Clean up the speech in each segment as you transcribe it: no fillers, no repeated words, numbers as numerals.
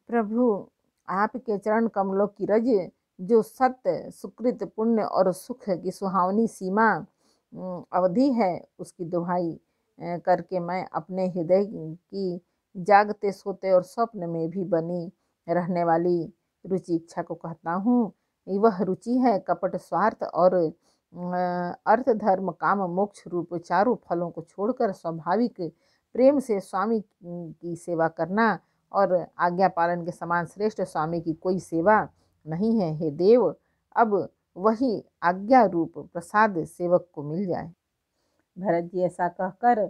प्रभु, आपके चरण कमलों की रज जो सत्य सुकृत पुण्य और सुख की सुहावनी सीमा अवधि है, उसकी दुहाई करके मैं अपने हृदय की जागते सोते और स्वप्न में भी बनी रहने वाली रुचि इच्छा को कहता हूँ। वह रुचि है कपट स्वार्थ और अर्थ धर्म काम मोक्ष रूप चारों फलों को छोड़कर स्वाभाविक प्रेम से स्वामी की सेवा करना, और आज्ञा पालन के समान श्रेष्ठ स्वामी की कोई सेवा नहीं है। हे देव, अब वही आज्ञा रूप प्रसाद सेवक को मिल जाए। भरत जी ऐसा कहकर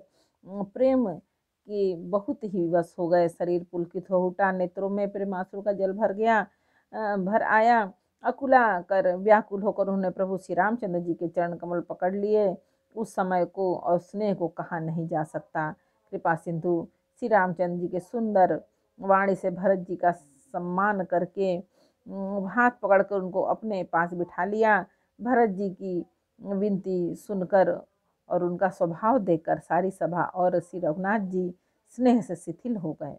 प्रेम के बहुत ही विवश हो गए। शरीर पुलकित हो उठा, नेत्रों में प्रेमाश्रु का जल भर आया। अकुला कर व्याकुल होकर उन्होंने प्रभु श्री रामचंद्र जी के चरण कमल पकड़ लिए। उस समय को और स्नेह को कहा नहीं जा सकता। कृपा सिंधु श्री रामचंद्र जी के सुंदर वाणी से भरत जी का सम्मान करके हाथ पकड़कर उनको अपने पास बिठा लिया। भरत जी की विनती सुनकर और उनका स्वभाव देखकर सारी सभा और श्री रघुनाथ जी स्नेह से शिथिल हो गए।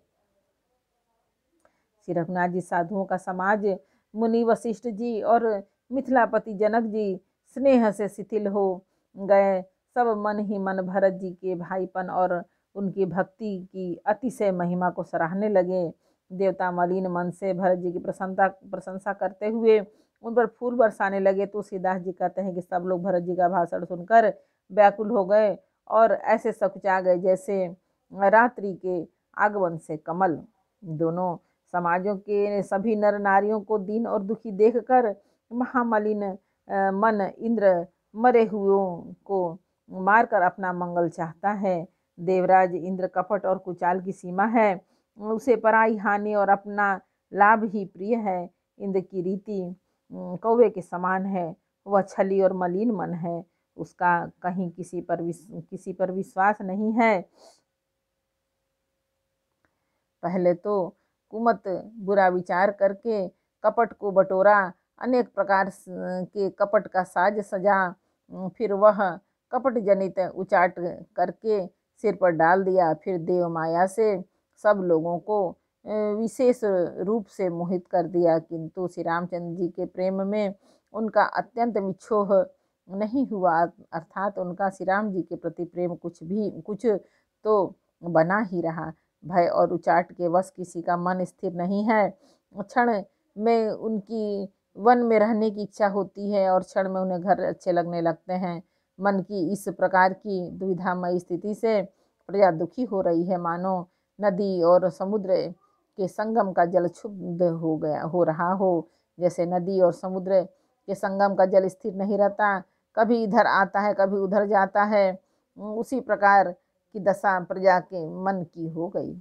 श्री रघुनाथ जी, साधुओं का समाज, मुनि वशिष्ठ जी और मिथिलापति जनक जी स्नेह से शिथिल हो गए। सब मन ही मन भरत जी के भाईपन और उनकी भक्ति की अतिशय महिमा को सराहने लगे। देवता मलिन मन से भरत जी की प्रशंसा करते हुए उन पर फूल बरसाने लगे। तुलसीदास जी कहते हैं कि सब लोग भरत जी का भाषण सुनकर व्याकुल हो गए और ऐसे सकुचा गए जैसे रात्रि के आगमन से कमल। दोनों समाजों के सभी नर नारियों को दीन और दुखी देखकर महामलिन मन इंद्र मरे हुओं को मारकर अपना मंगल चाहता है। देवराज इंद्र कपट और कुचाल की सीमा है, उसे पराई हानि और अपना लाभ ही प्रिय है। इंद्र की रीति कौवे के समान है, वह छली और मलिन मन है, उसका कहीं किसी पर विश्वास नहीं है। पहले तो कुमत बुरा विचार करके कपट को बटोरा, अनेक प्रकार के कपट का साज सजा, फिर वह कपट जनित उचाट करके सिर पर डाल दिया। फिर देव माया से सब लोगों को विशेष रूप से मोहित कर दिया, किंतु श्री रामचंद्र जी के प्रेम में उनका अत्यंत विक्षोभ नहीं हुआ, अर्थात उनका श्री राम जी के प्रति प्रेम कुछ तो बना ही रहा। भय और उचाट के वश किसी का मन स्थिर नहीं है। क्षण में उनकी वन में रहने की इच्छा होती है और क्षण में उन्हें घर अच्छे लगने लगते हैं। मन की इस प्रकार की दुविधामयी स्थिति से प्रजा दुखी हो रही है, मानो नदी और समुद्र के संगम का जल क्षुब्ध हो रहा हो। जैसे नदी और समुद्र के संगम का जल स्थिर नहीं रहता, कभी इधर आता है कभी उधर जाता है, उसी प्रकार की दशा प्रजा के मन की हो गई।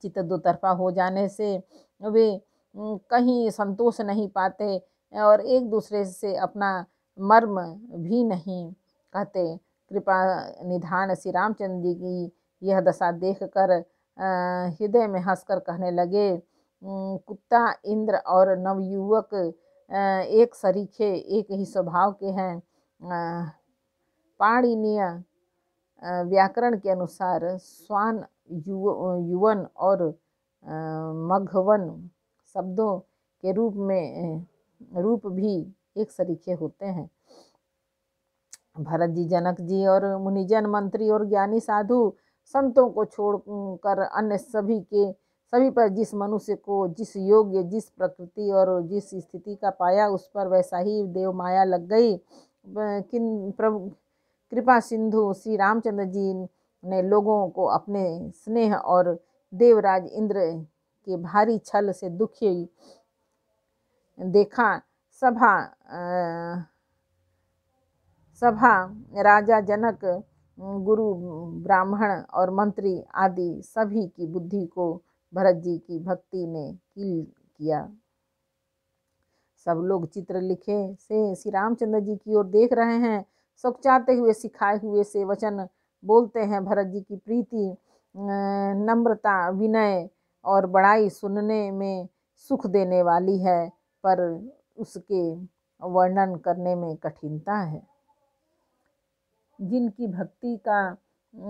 चित्त दो तरफा हो जाने से वे कहीं संतोष नहीं पाते और एक दूसरे से अपना मर्म भी नहीं कहते। कृपा निधान श्री रामचंद्र जी की यह दशा देखकर हृदय में हंसकर कहने लगे, कुत्ता इंद्र और नवयुवक एक सरीखे एक ही स्वभाव के हैं। पाणिनीय व्याकरण के अनुसार स्वान युवन और मघवन शब्दों के रूप भी एक सरीखे होते हैं। भरत जी, जनक जी और मुनिजन, मंत्री और ज्ञानी साधु संतों को छोड़कर अन्य सभी पर जिस मनुष्य को जिस योग्य, जिस प्रकृति और जिस स्थिति का पाया, उस पर वैसा ही देव माया लग गई। प्रभु कृपा सिंधु श्री रामचंद्र जी ने लोगों को अपने स्नेह और देवराज इंद्र के भारी छल से दुखी देखा। सभा राजा, जनक, गुरु, ब्राह्मण और मंत्री आदि सभी की बुद्धि को भरत जी की भक्ति ने कील किया। सब लोग चित्र लिखे से श्री रामचंद्र जी की ओर देख रहे हैं, सकुचाते हुए सिखाए हुए से वचन बोलते हैं। भरत जी की प्रीति, नम्रता, विनय और बड़ाई सुनने में सुख देने वाली है, पर उसके वर्णन करने में कठिनता है। जिनकी भक्ति का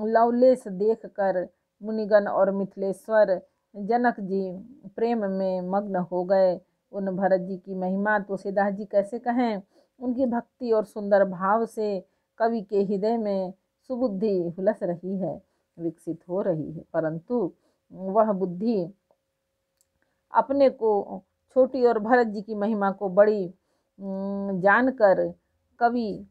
लवलेश देखकर मुनिगण और मिथिलेश्वर जनक जी प्रेम में मग्न हो गए। उन भरत जी की महिमा तुलसीदास जी कैसे कहें। उनकी भक्ति और सुंदर भाव से कवि के हृदय में सुबुद्धि हुलस रही है, विकसित हो रही है, परंतु वह बुद्धि अपने को छोटी और भरत जी की महिमा को बड़ी जानकर कवि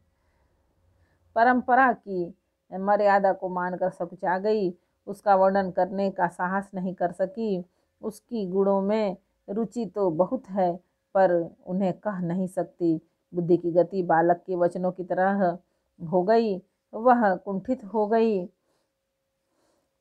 परंपरा की मर्यादा को मानकर सकुचा गई। उसका वर्णन करने का साहस नहीं कर सकी। उसकी गुणों में रुचि तो बहुत है, पर उन्हें कह नहीं सकती। बुद्धि की गति बालक के वचनों की तरह हो गई, वह कुंठित हो गई।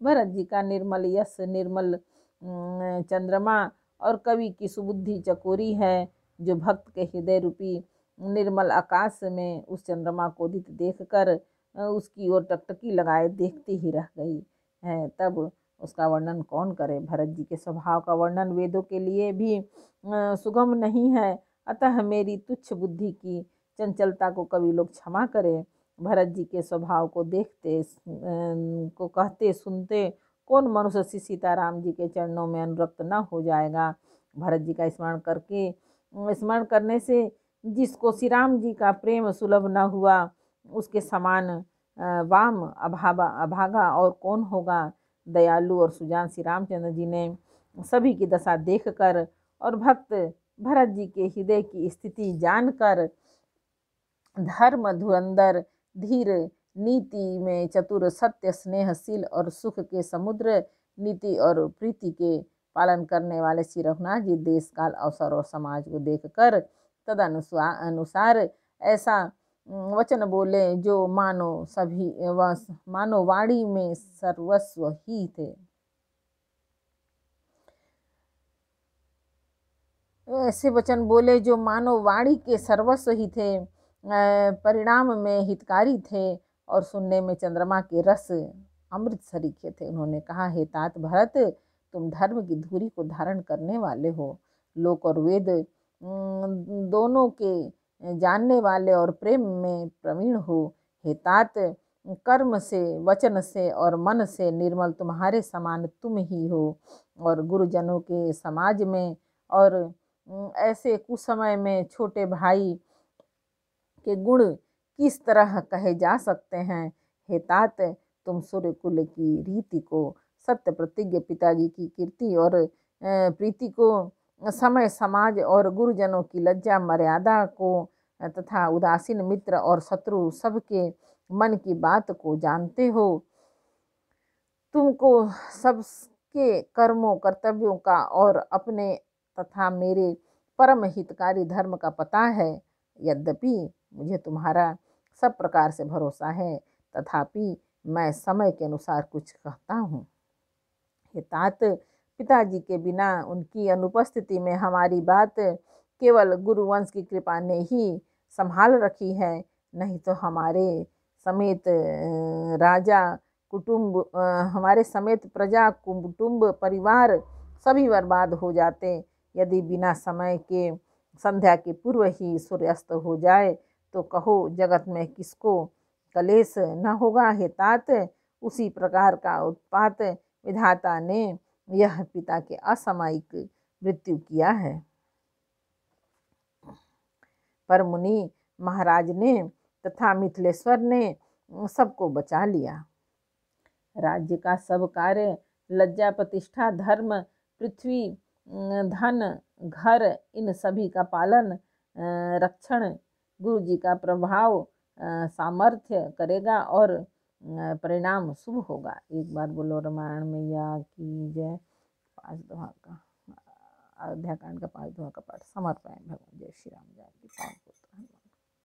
भरत जी का निर्मल यश, निर्मल चंद्रमा और कवि की सुबुद्धि चकोरी है, जो भक्त के हृदय रूपी निर्मल आकाश में उस चंद्रमा को उदित देखकर उसकी ओर टकटकी लगाए देखती ही रह गई है। तब उसका वर्णन कौन करे। भरत जी के स्वभाव का वर्णन वेदों के लिए भी सुगम नहीं है। अतः मेरी तुच्छ बुद्धि की चंचलता को कवि लोग क्षमा करें। भरत जी के स्वभाव को देखते को कहते सुनते कौन मनुष्य श्री सीताराम जी के चरणों में अनुरक्त न हो जाएगा। भरत जी का स्मरण करने से जिसको श्री राम जी का प्रेम सुलभ न हुआ, उसके समान वाम अभागा और कौन होगा। दयालु और सुजान श्री रामचंद्र जी ने सभी की दशा देखकर और भक्त भरत जी के हृदय की स्थिति जानकर धर्म धुरंधर, धीर, नीति में चतुर, सत्य, स्नेहशील और सुख के समुद्र, नीति और प्रीति के पालन करने वाले श्री रघुनाथ जी देश काल अवसर और समाज को देखकर तदनुसार ऐसा वचन बोले जो मानो वाणी में सर्वस्व ही थे। ऐसे वचन बोले जो मानो वाणी के सर्वस्व ही थे, परिणाम में हितकारी थे और सुनने में चंद्रमा के रस अमृत सरीखे थे। उन्होंने कहा, हे तात भरत, तुम धर्म की धुरी को धारण करने वाले हो, लोक और वेद दोनों के जानने वाले और प्रेम में प्रवीण हो। हे तात, कर्म से, वचन से और मन से निर्मल तुम्हारे समान तुम ही हो, और गुरुजनों के समाज में और ऐसे कुसमय में छोटे भाई के गुण किस तरह कहे जा सकते हैं। हे तात, तुम सूर्य कुल की रीति को, सत्य प्रतिज्ञ पिताजी की कीर्ति और प्रीति को, समय समाज और गुरुजनों की लज्जा मर्यादा को तथा उदासीन मित्र और शत्रु सबके मन की बात को जानते हो। तुमको सबके कर्मों, कर्तव्यों का और अपने तथा मेरे परम हितकारी धर्म का पता है। यद्यपि मुझे तुम्हारा सब प्रकार से भरोसा है, तथापि मैं समय के अनुसार कुछ कहता हूँ। हे तात, पिताजी के बिना उनकी अनुपस्थिति में हमारी बात केवल गुरुवंश की कृपा ने ही संभाल रखी है, नहीं तो हमारे समेत प्रजा, कुटुंब, परिवार सभी बर्बाद हो जाते। यदि बिना समय के संध्या के पूर्व ही सूर्यास्त हो जाए तो कहो जगत में किसको कलेश न होगा। हे तात, उसी प्रकार का उत्पात विधाता ने यह पिता के असामयिक मृत्यु किया है, पर मुनि महाराज ने तथा मिथिलेश्वर ने सबको बचा लिया। राज्य का सब कार्य, लज्जा, प्रतिष्ठा, धर्म, पृथ्वी, धन, घर, इन सभी का पालन रक्षण गुरु जी का प्रभाव सामर्थ्य करेगा और परिणाम शुभ होगा। एक बार बोलो रामायण मैया की जय। 5 दोहा का अयोध्या कांड का 5 दोहा का पाठ समर्पण। भगवान जय श्री राम।